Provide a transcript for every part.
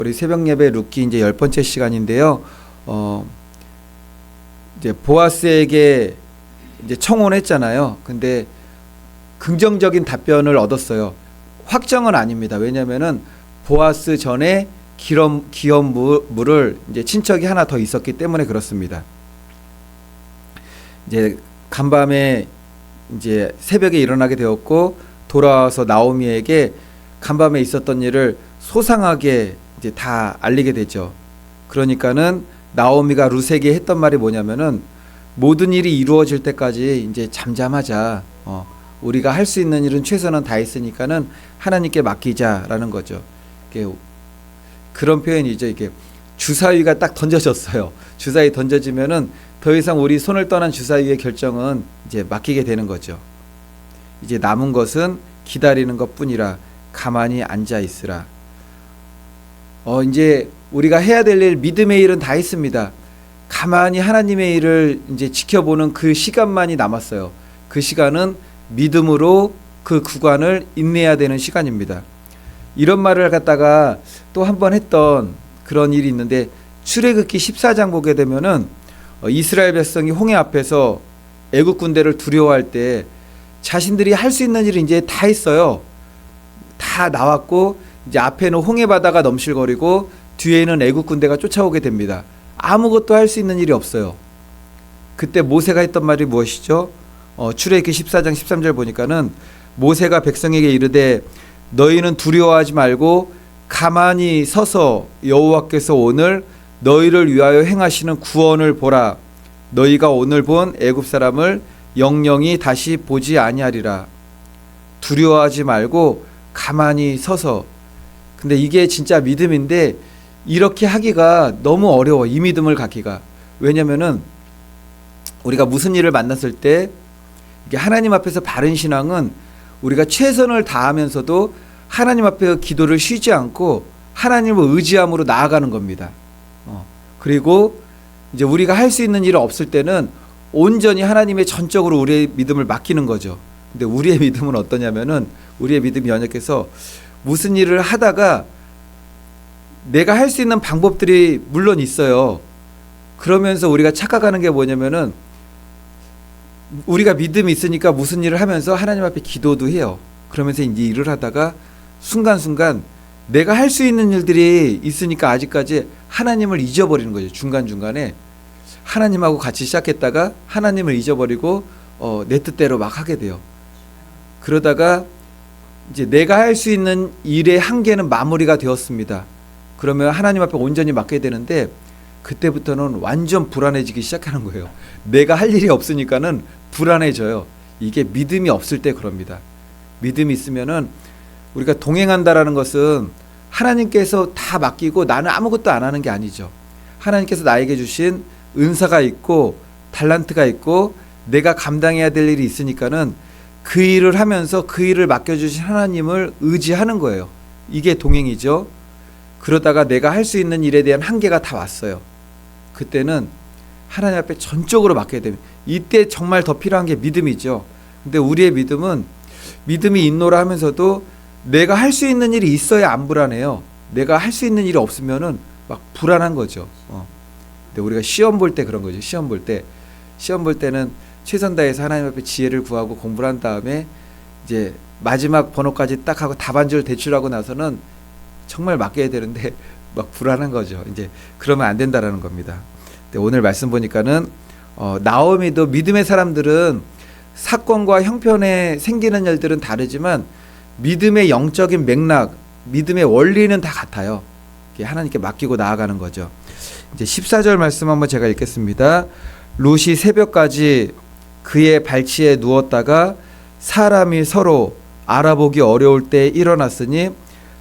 우리 새벽 예배 룻기 이제 10번째 시간인데요. 이제 보아스에게 이제 청혼했잖아요. 근데 긍정적인 답변을 얻었어요. 확정은 아닙니다. 왜냐면은 보아스 전에 기업물을 이제 친척이 하나 더 있었기 때문에 그렇습니다. 이제 간밤에 이제 새벽에 일어나게 되었고 돌아와서 나오미에게 간밤에 있었던 일을 소상하게 이제 다 알리게 되죠. 그러니까는 나오미가 룻에게 했던 말이 뭐냐면은 모든 일이 이루어질 때까지 이제 잠잠하자. 우리가 할 수 있는 일은 최선은 다했으니까는 하나님께 맡기자라는 거죠. 그런 표현이죠. 이게 주사위가 딱 던져졌어요. 주사위 던져지면은 더 이상 우리 손을 떠난 주사위의 결정은 이제 맡기게 되는 거죠. 이제 남은 것은 기다리는 것뿐이라 가만히 앉아 있으라. 이제 우리가 해야 될 일, 믿음의 일은 다 했습니다. 가만히 하나님의 일을 이제 지켜보는 그 시간만이 남았어요. 그 시간은 믿음으로 그 구간을 인내해야 되는 시간입니다. 이런 말을 갖다가 또 한 번 했던 그런 일이 있는데 출애굽기 14장 보게 되면은 이스라엘 백성이 홍해 앞에서 애국 군대를 두려워할 때 자신들이 할 수 있는 일을 이제 다 했어요. 다 나왔고 이제 앞에는 홍해 바다가 넘실거리고 뒤에는 애국 군대가 쫓아오게 됩니다. 아무것도 할 수 있는 일이 없어요. 그때 모세가 했던 말이 무엇이죠? 출애굽기 14장 13절 보니까는 모세가 백성에게 이르되 너희는 두려워하지 말고 가만히 서서 여호와께서 오늘 너희를 위하여 행하시는 구원을 보라. 너희가 오늘 본 애굽 사람을 영영이 다시 보지 아니하리라. 두려워하지 말고 가만히 서서. 근데 이게 진짜 믿음인데 이렇게 하기가 너무 어려워. 이 믿음을 갖기가. 왜냐면은 우리가 무슨 일을 만났을 때 이게 하나님 앞에서 바른 신앙은 우리가 최선을 다하면서도 하나님 앞에 기도를 쉬지 않고 하나님을 의지함으로 나아가는 겁니다. 그리고 이제 우리가 할 수 있는 일이 없을 때는 온전히 하나님의 전적으로 우리의 믿음을 맡기는 거죠. 근데 우리의 믿음은 어떠냐면은 우리의 믿음이 연약해서 무슨 일을 하다가 내가 할 수 있는 방법들이 물론 있어요. 그러면서 우리가 착각하는 게 뭐냐면은 우리가 믿음이 있으니까 무슨 일을 하면서 하나님 앞에 기도도 해요. 그러면서 이제 일을 하다가 순간순간 내가 할 수 있는 일들이 있으니까 아직까지 하나님을 잊어버리는 거죠. 중간중간에 하나님하고 같이 시작했다가 하나님을 잊어버리고 내 뜻대로 막 하게 돼요. 그러다가 이제 내가 할 수 있는 일의 한계는 마무리가 되었습니다. 그러면 하나님 앞에 온전히 맡게 되는데 그때부터는 완전 불안해지기 시작하는 거예요. 내가 할 일이 없으니까는 불안해져요. 이게 믿음이 없을 때 그럽니다. 믿음이 있으면은 우리가 동행한다라는 것은 하나님께서 다 맡기고 나는 아무것도 안 하는 게 아니죠. 하나님께서 나에게 주신 은사가 있고 달란트가 있고 내가 감당해야 될 일이 있으니까는 그 일을 하면서 그 일을 맡겨주신 하나님을 의지하는 거예요. 이게 동행이죠. 그러다가 내가 할 수 있는 일에 대한 한계가 다 왔어요. 그때는 하나님 앞에 전적으로 맡겨야 됩니다. 이때 정말 더 필요한 게 믿음이죠. 근데 우리의 믿음은 믿음이 있노라 하면서도 내가 할 수 있는 일이 있어야 안 불안해요. 내가 할 수 있는 일이 없으면은 막 불안한 거죠. 근데 우리가 시험 볼 때 그런 거죠. 시험 볼 때는 최선 다해서 하나님 앞에 지혜를 구하고 공부를 한 다음에 이제 마지막 번호까지 딱 하고 답안지를 제출하고 나서는 정말 맡겨야 되는데 막 불안한 거죠. 이제 그러면 안 된다라는 겁니다. 근데 오늘 말씀 보니까는 나오미도 믿음의 사람들은 사건과 형편에 생기는 일들은 다르지만 믿음의 영적인 맥락, 믿음의 원리는 다 같아요. 하나님께 맡기고 나아가는 거죠. 이제 14절 말씀 한번 제가 읽겠습니다. 룻이 새벽까지 그의 발치에 누웠다가 사람이 서로 알아보기 어려울 때 일어났으니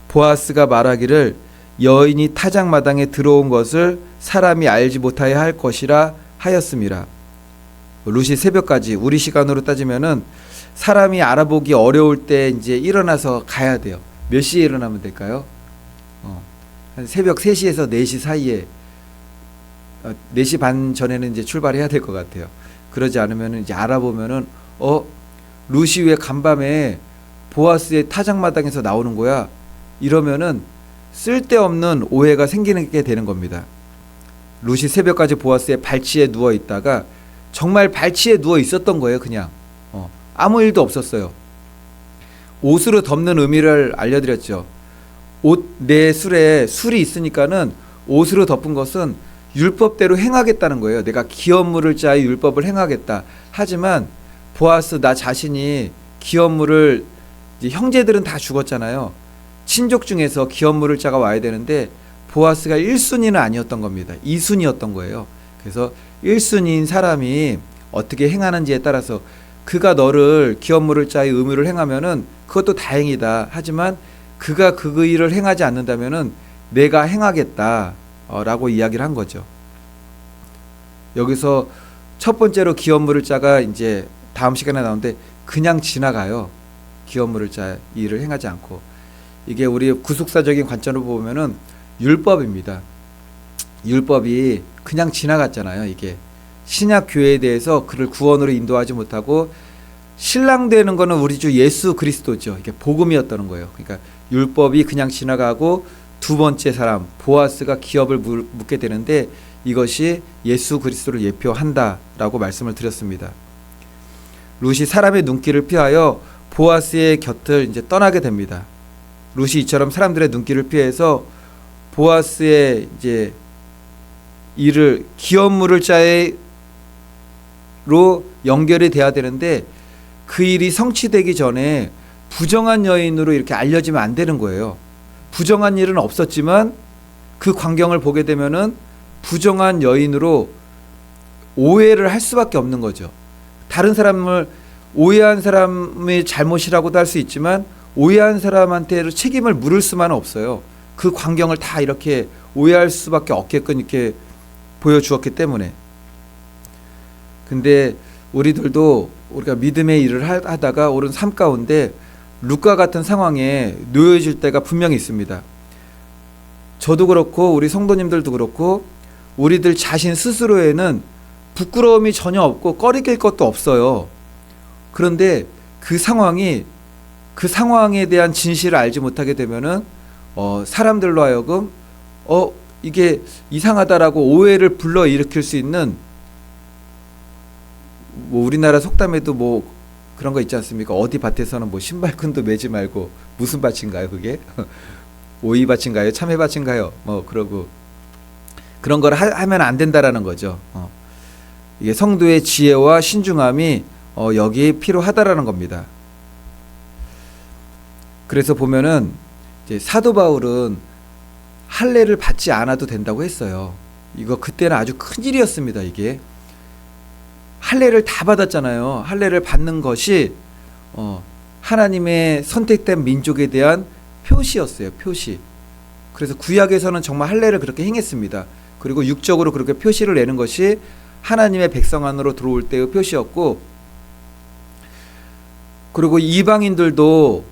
보아스가 말하기를 여인이 타작마당에 들어온 것을 사람이 알지 못하여 할 것이라 하였음이라. 룻이 새벽까지 우리 시간으로 따지면은 사람이 알아보기 어려울 때 이제 일어나서 가야 돼요. 몇 시에 일어나면 될까요? 한 새벽 3시에서 4시 사이에 4시 반 전에는 이제 출발해야 될 것 같아요. 그러지 않으면 이제 알아보면은 룻이 왜 간밤에 보아스의 타작마당에서 나오는 거야? 이러면은 쓸데없는 오해가 생기게 되는 겁니다. 룻이 새벽까지 보아스의 발치에 누워 있다가 정말 발치에 누워 있었던 거예요. 그냥 아무 일도 없었어요. 옷으로 덮는 의미를 알려드렸죠. 내 술에 술이 있으니까는 옷으로 덮은 것은 율법대로 행하겠다는 거예요. 내가 기업물을 짜의 율법을 행하겠다. 하지만 보아스 나 자신이 기업물을, 형제들은 다 죽었잖아요. 친족 중에서 기업물을 짜가 와야 되는데 보아스가 1순위는 아니었던 겁니다. 2순위였던 거예요. 그래서 1순위인 사람이 어떻게 행하는지에 따라서 그가 너를 기업물을 짜의 의무를 행하면은 그것도 다행이다. 하지만 그가 그 일을 행하지 않는다면은 내가 행하겠다 라고 이야기를 한 거죠. 여기서 첫 번째로 기업물을 짜가 이제 다음 시간에 나오는데 그냥 지나가요. 기업물을 짜 일을 행하지 않고. 이게 우리 구속사적인 관점으로 보면은 율법입니다. 율법이 그냥 지나갔잖아요. 이게 신약 교회에 대해서 그를 구원으로 인도하지 못하고 신랑 되는 거는 우리 주 예수 그리스도죠. 이게 복음이었다는 거예요. 그러니까 율법이 그냥 지나가고 두 번째 사람 보아스가 기업을 묻게 되는데 이것이 예수 그리스도를 예표한다라고 말씀을 드렸습니다. 룻이 사람의 눈길을 피하여 보아스의 곁을 이제 떠나게 됩니다. 룻이 이처럼 사람들의 눈길을 피해서 보아스의 이제 일을 기업물을 짜로 연결이 돼야 되는데 그 일이 성취되기 전에 부정한 여인으로 이렇게 알려지면 안 되는 거예요. 부정한 일은 없었지만 그 광경을 보게 되면은 부정한 여인으로 오해를 할 수밖에 없는 거죠. 다른 사람을 오해한 사람의 잘못이라고도 할 수 있지만 오해한 사람한테 책임을 물을 수만은 없어요. 그 광경을 다 이렇게 오해할 수밖에 없게끔 이렇게 보여주었기 때문에. 근데 우리들도 우리가 믿음의 일을 하다가 옳은 삶 가운데 룻과 같은 상황에 놓여질 때가 분명히 있습니다. 저도 그렇고 우리 성도님들도 그렇고 우리들 자신 스스로에는 부끄러움이 전혀 없고 꺼리낄 것도 없어요. 그런데 그 상황에 대한 진실을 알지 못하게 되면은 사람들로 하여금 이게 이상하다라고 오해를 불러일으킬 수 있는, 뭐 우리나라 속담에도 뭐 그런 거 있지 않습니까? 어디 밭에서는 뭐 신발끈도 매지 말고, 무슨 밭인가요 그게? 오이밭인가요? 참외밭인가요? 뭐 그러고 그런 걸 하면 안 된다라는 거죠. 이게 성도의 지혜와 신중함이 여기에 필요하다라는 겁니다. 그래서 보면은 이제 사도 바울은 할례를 받지 않아도 된다고 했어요. 이거 그때는 아주 큰 일이었습니다. 이게 할례를 다 받았잖아요. 할례를 받는 것이 하나님의 선택된 민족에 대한 표시였어요. 표시. 그래서 구약에서는 정말 할례를 그렇게 행했습니다. 그리고 육적으로 그렇게 표시를 내는 것이 하나님의 백성 안으로 들어올 때의 표시였고, 그리고 이방인들도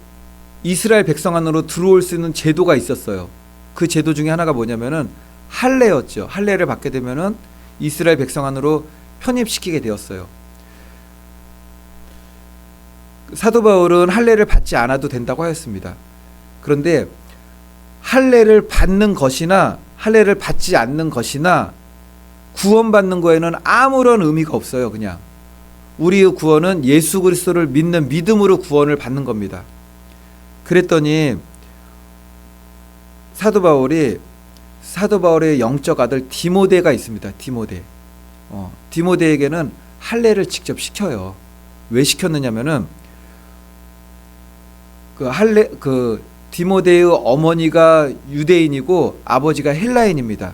이스라엘 백성 안으로 들어올 수 있는 제도가 있었어요. 그 제도 중에 하나가 뭐냐면은 할례였죠. 할례를 받게 되면은 이스라엘 백성 안으로 편입시키게 되었어요. 사도 바울은 할례를 받지 않아도 된다고 하였습니다. 그런데 할례를 받는 것이나 할례를 받지 않는 것이나 구원받는 거에는 아무런 의미가 없어요. 그냥 우리의 구원은 예수 그리스도를 믿는 믿음으로 구원을 받는 겁니다. 그랬더니 사도 바울의 영적 아들 디모데가 있습니다. 디모데에게는 할례를 직접 시켜요. 왜 시켰느냐면은 디모데의 어머니가 유대인이고 아버지가 헬라인입니다.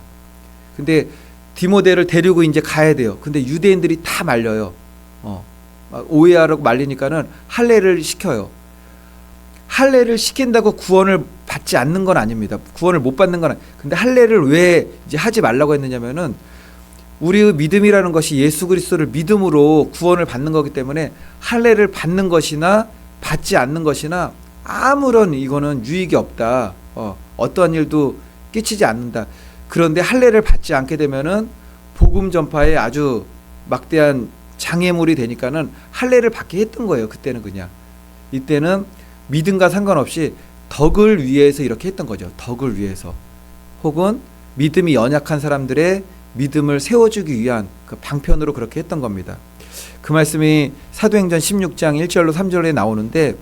근데 디모데를 데리고 이제 가야 돼요. 근데 유대인들이 다 말려요. 오해하라고 말리니까는 할례를 시켜요. 할례를 시킨다고 구원을 받지 않는 건 아닙니다. 구원을 못 받는 건 근데 할례를 왜 이제 하지 말라고 했느냐면은 우리의 믿음이라는 것이 예수 그리스도를 믿음으로 구원을 받는 거기 때문에 할례를 받는 것이나 받지 않는 것이나 아무런 이거는 유익이 없다. 어떠한 일도 끼치지 않는다. 그런데 할례를 받지 않게 되면은 복음 전파에 아주 막대한 장애물이 되니까는 할례를 받게 했던 거예요. 그때는 그냥. 이때는 믿음과 상관없이 덕을 위해서 이렇게 했던 거죠. 덕을 위해서. 혹은 믿음이 연약한 사람들의 믿음을 세워주기 위한 그 방편으로 그렇게 했던 겁니다. 그 말씀이 사도행전 16장 1절로 3절에 나오는데,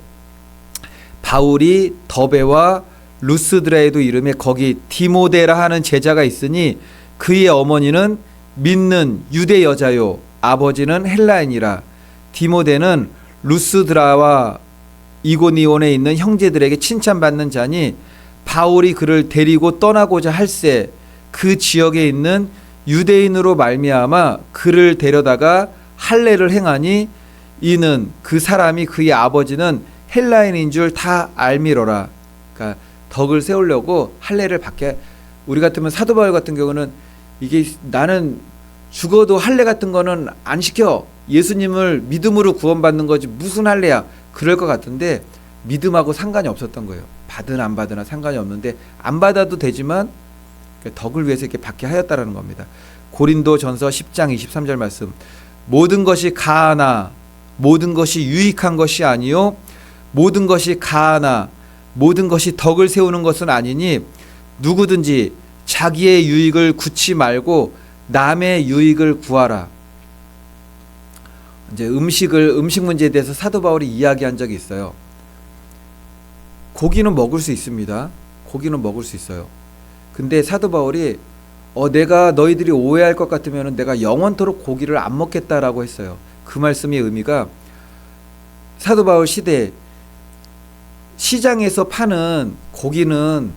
바울이 더베와 루스드라에도 이름에 거기 디모데라 하는 제자가 있으니 그의 어머니는 믿는 유대 여자요 아버지는 헬라인이라. 디모데는 루스드라와 이고니온에 있는 형제들에게 칭찬받는 자니 바울이 그를 데리고 떠나고자 할새 그 지역에 있는 유대인으로 말미암아 그를 데려다가 할례를 행하니 이는 그 사람이 그의 아버지는 헬라인인 줄 다 알미러라. 그러니까 덕을 세우려고 할례를 받게. 우리 같으면 사도 바울 같은 경우는 이게 나는 죽어도 할례 같은 거는 안 시켜. 예수님을 믿음으로 구원받는 거지 무슨 할례야. 그럴 것 같은데 믿음하고 상관이 없었던 거예요. 받든 안 받으나 상관이 없는데 안 받아도 되지만 덕을 위해서 이렇게 받게 하였다라는 겁니다. 고린도전서 10장 23절 말씀. 모든 것이 가하나 모든 것이 유익한 것이 아니요 모든 것이 가하나 모든 것이 덕을 세우는 것은 아니니 누구든지 자기의 유익을 구치 말고 남의 유익을 구하라. 이제 음식 문제에 대해서 사도 바울이 이야기한 적이 있어요. 고기는 먹을 수 있습니다. 고기는 먹을 수 있어요. 근데 사도 바울이 내가 너희들이 오해할 것 같으면 내가 영원토록 고기를 안 먹겠다라고 했어요. 그 말씀의 의미가 사도 바울 시대에 시장에서 파는 고기는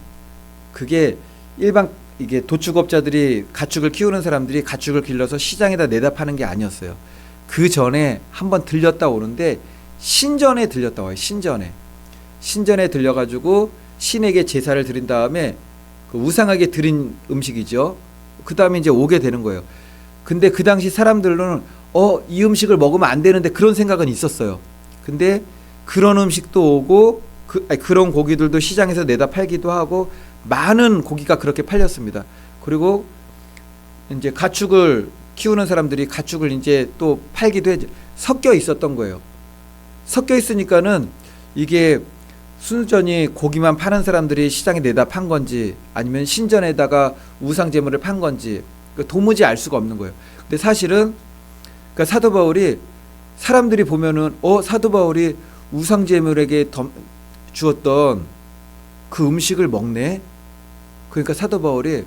그게 일반 이게 도축업자들이 가축을 키우는 사람들이 가축을 길러서 시장에다 내다 파는 게 아니었어요. 그 전에 한번 들렸다 오는데 신전에 들렸다 와요. 신전에 들려가지고 신에게 제사를 드린 다음에 그 우상에게 드린 음식이죠. 그 다음에 이제 오게 되는 거예요. 근데 그 당시 사람들은 이 음식을 먹으면 안 되는데 그런 생각은 있었어요. 근데 그런 음식도 오고 그런 고기들도 시장에서 내다 팔기도 하고 많은 고기가 그렇게 팔렸습니다. 그리고 이제 가축을 키우는 사람들이 가축을 이제 또 팔기도 해 섞여 있었던 거예요. 섞여 있으니까는 이게 순전히 고기만 파는 사람들이 시장에 내다 판 건지 아니면 신전에다가 우상 제물을 판 건지 도무지 알 수가 없는 거예요. 근데 사실은 그러니까 사도 바울이 사람들이 보면은 사도 바울이 우상 제물에게 주었던 그 음식을 먹네. 그러니까 사도 바울이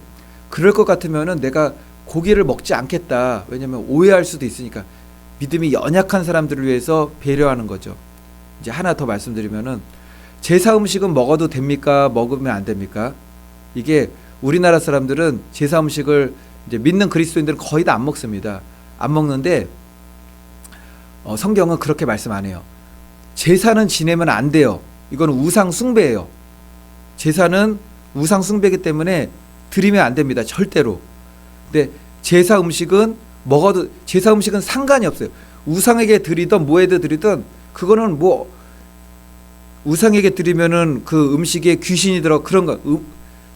그럴 것 같으면은 내가 고기를 먹지 않겠다. 왜냐하면 오해할 수도 있으니까. 믿음이 연약한 사람들을 위해서 배려하는 거죠. 이제 하나 더 말씀드리면은 제사 음식은 먹어도 됩니까? 먹으면 안 됩니까? 이게 우리나라 사람들은 제사 음식을 이제 믿는 그리스도인들은 거의 다 안 먹습니다. 안 먹는데 성경은 그렇게 말씀 안 해요. 제사는 지내면 안 돼요. 이건 우상 숭배예요. 제사는 우상 숭배이기 때문에 드리면 안 됩니다. 절대로. 근데 제사 음식은 먹어도 제사 음식은 상관이 없어요. 우상에게 드리던 뭐에도 드리던 그거는 뭐 우상에게 드리면은 그 음식에 귀신이 들어 그런 거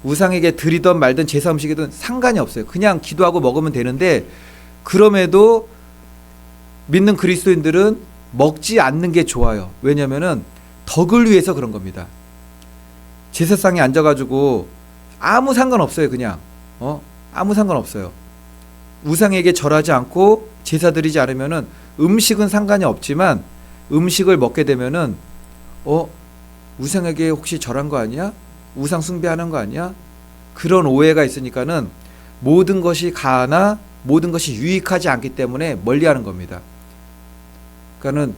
우상에게 드리던 말든 제사 음식이든 상관이 없어요. 그냥 기도하고 먹으면 되는데 그럼에도 믿는 그리스도인들은 먹지 않는 게 좋아요. 왜냐면은 덕을 위해서 그런 겁니다. 제사상에 앉아가지고 아무 상관없어요. 그냥 아무 상관없어요. 우상에게 절하지 않고 제사 드리지 않으면은 음식은 상관이 없지만 음식을 먹게 되면은 우상에게 혹시 절한 거 아니야? 우상 숭배하는 거 아니야? 그런 오해가 있으니까는 모든 것이 가하나 모든 것이 유익하지 않기 때문에 멀리하는 겁니다. 그러니까는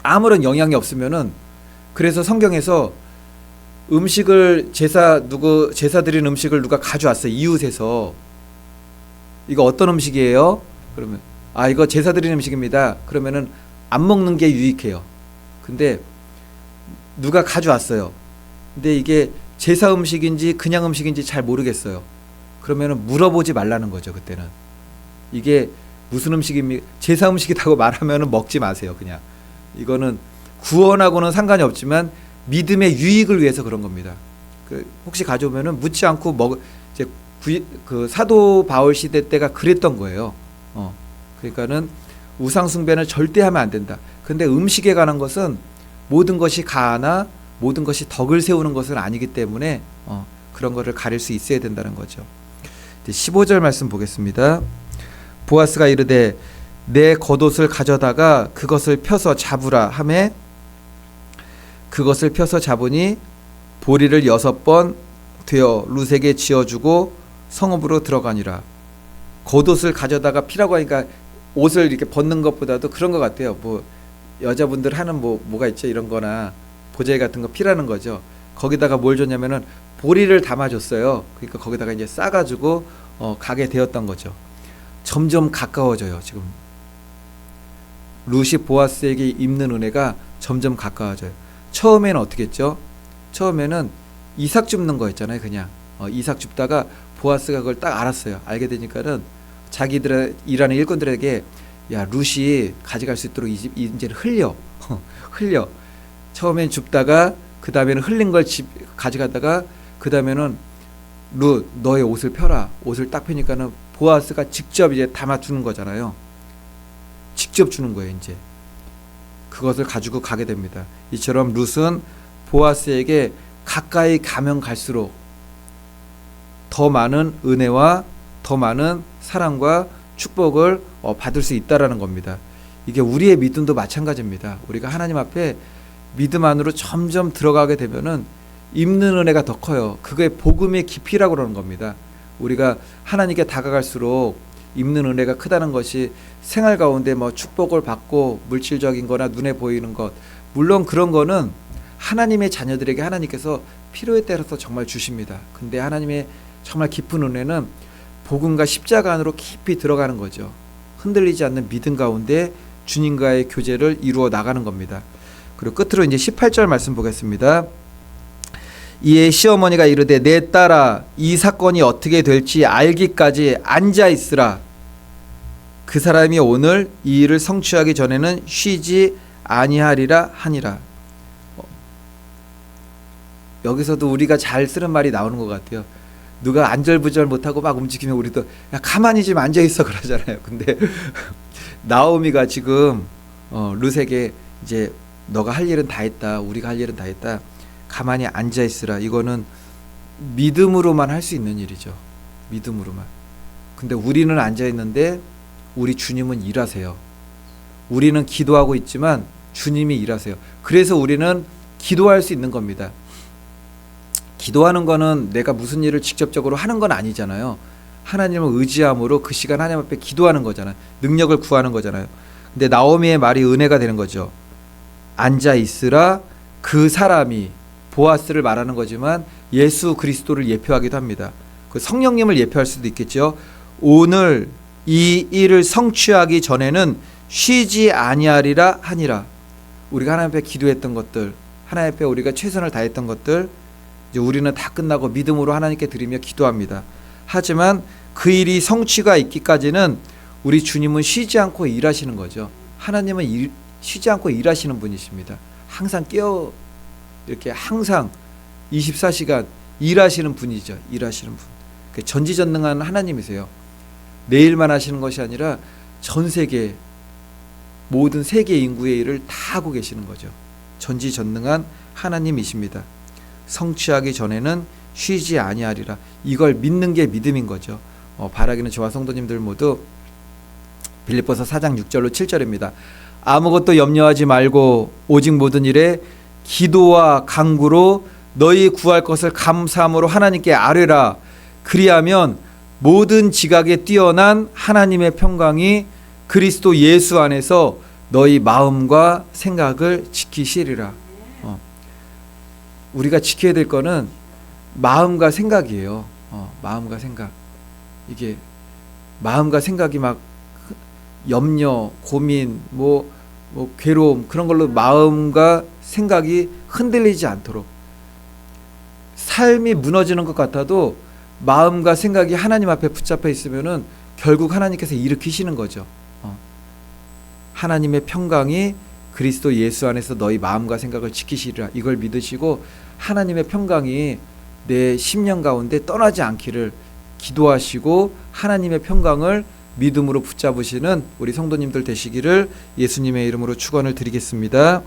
아무런 영향이 없으면은 그래서 성경에서 음식을 제사 드린 음식을 누가 가져왔어요. 이웃에서 이거 어떤 음식이에요? 그러면 이거 제사 드린 음식입니다. 그러면은 안 먹는 게 유익해요. 근데 누가 가져왔어요. 근데 이게 제사 음식인지 그냥 음식인지 잘 모르겠어요. 그러면은 물어보지 말라는 거죠. 그때는 이게 무슨 음식입니까? 제사 음식이라고 말하면은 먹지 마세요. 그냥 이거는 구원하고는 상관이 없지만 믿음의 유익을 위해서 그런 겁니다. 혹시 가져오면은 묻지 않고 이제 그 사도 바울 시대 때가 그랬던 거예요. 그러니까는 우상 숭배는 절대 하면 안 된다. 근데 음식에 관한 것은 모든 것이 가하나 모든 것이 덕을 세우는 것은 아니기 때문에 그런 거를 가릴 수 있어야 된다는 거죠. 15절 말씀 보겠습니다. 보아스가 이르되 내 겉옷을 가져다가 그것을 펴서 잡으라 하매 그것을 펴서 잡으니 보리를 6번 되어 룻에게 지어주고 성읍으로 들어가니라. 겉옷을 가져다가 피라고 하니까 옷을 이렇게 벗는 것보다도 그런 것 같아요. 뭐 여자분들 하는 뭐가 있죠, 이런 거나 보자기 같은 거 피라는 거죠. 거기다가 뭘 줬냐면은 보리를 담아줬어요. 그러니까 거기다가 이제 싸가지고 가게 되었던 거죠. 점점 가까워져요. 지금 룻이 보아스에게 입는 은혜가 점점 가까워져요. 처음에는 어떻게 했죠? 처음에는 이삭 줍는 거였잖아요. 그냥 이삭 줍다가 보아스가 그걸 딱 알았어요. 알게 되니까는 자기들의 일하는 일꾼들에게 야, 룻이 가져갈 수 있도록 이제는 흘려 흘려. 처음엔 줍다가 그 다음에는 흘린 걸 가져가다가 그 다음에는 룻 너의 옷을 펴라. 옷을 딱 펴니까는 보아스가 직접 이제 담아 주는 거잖아요. 직접 주는 거예요. 이제 그것을 가지고 가게 됩니다. 이처럼 룻은 보아스에게 가까이 가면 갈수록 더 많은 은혜와 더 많은 사랑과 축복을 받을 수 있다라는 겁니다. 이게 우리의 믿음도 마찬가지입니다. 우리가 하나님 앞에 믿음 안으로 점점 들어가게 되면은 입는 은혜가 더 커요. 그게 복음의 깊이라고 그러는 겁니다. 우리가 하나님께 다가갈수록 입는 은혜가 크다는 것이 생활 가운데 뭐 축복을 받고 물질적인 거나 눈에 보이는 것, 물론 그런 거는 하나님의 자녀들에게 하나님께서 필요에 따라서 정말 주십니다. 근데 하나님의 정말 깊은 은혜는 복음과 십자가 안으로 깊이 들어가는 거죠. 흔들리지 않는 믿음 가운데 주님과의 교제를 이루어 나가는 겁니다. 그리고 끝으로 이제 18절 말씀 보겠습니다. 이에 시어머니가 이르되 내 딸아 이 사건이 어떻게 될지 알기까지 앉아 있으라. 그 사람이 오늘 이 일을 성취하기 전에는 쉬지 아니하리라 하니라. 여기서도 우리가 잘 쓰는 말이 나오는 것 같아요. 누가 안절부절 못하고 막 움직이면 우리도 야 가만히 좀 앉아 있어 그러잖아요. 근데 나오미가 지금 룻에게 이제 너가 할 일은 다 했다. 우리가 할 일은 다 했다. 가만히 앉아 있으라. 이거는 믿음으로만 할 수 있는 일이죠. 믿음으로만. 근데 우리는 앉아 있는데 우리 주님은 일하세요. 우리는 기도하고 있지만 주님이 일하세요. 그래서 우리는 기도할 수 있는 겁니다. 기도하는 거는 내가 무슨 일을 직접적으로 하는 건 아니잖아요. 하나님을 의지함으로 그 시간 하나님 앞에 기도하는 거잖아요. 능력을 구하는 거잖아요. 근데 나오미의 말이 은혜가 되는 거죠. 앉아 있으라. 그 사람이 보아스를 말하는 거지만 예수 그리스도를 예표하기도 합니다. 그 성령님을 예표할 수도 있겠죠. 오늘 이 일을 성취하기 전에는 쉬지 아니하리라 하니라. 우리가 하나님 앞에 기도했던 것들, 하나님 앞에 우리가 최선을 다했던 것들, 이제 우리는 다 끝나고 믿음으로 하나님께 드리며 기도합니다. 하지만 그 일이 성취가 있기까지는 우리 주님은 쉬지 않고 일하시는 거죠. 하나님은 쉬지 않고 일하시는 분이십니다. 항상 이렇게 항상 24시간 일하시는 분이죠. 일하시는 분. 전지전능한 하나님이세요. 내일만 하시는 것이 아니라 전 세계 모든 세계 인구의 일을 다 하고 계시는 거죠. 전지전능한 하나님이십니다. 성취하기 전에는 쉬지 아니하리라. 이걸 믿는 게 믿음인 거죠. 바라기는 저와 성도님들 모두 빌립보서 4장 6절로 7절입니다. 아무것도 염려하지 말고 오직 모든 일에 기도와 간구로 너희 구할 것을 감사함으로 하나님께 아뢰라. 그리하면 모든 지각에 뛰어난 하나님의 평강이 그리스도 예수 안에서 너희 마음과 생각을 지키시리라. 우리가 지켜야 될 거는 마음과 생각이에요. 마음과 생각. 이게 마음과 생각이 막 염려, 고민, 뭐 괴로움 그런 걸로 마음과 생각이 흔들리지 않도록, 삶이 무너지는 것 같아도 마음과 생각이 하나님 앞에 붙잡혀 있으면은 결국 하나님께서 일으키시는 거죠. 하나님의 평강이 그리스도 예수 안에서 너희 마음과 생각을 지키시리라. 이걸 믿으시고 하나님의 평강이 내 심령 가운데 떠나지 않기를 기도하시고 하나님의 평강을 믿음으로 붙잡으시는 우리 성도님들 되시기를 예수님의 이름으로 축원을 드리겠습니다.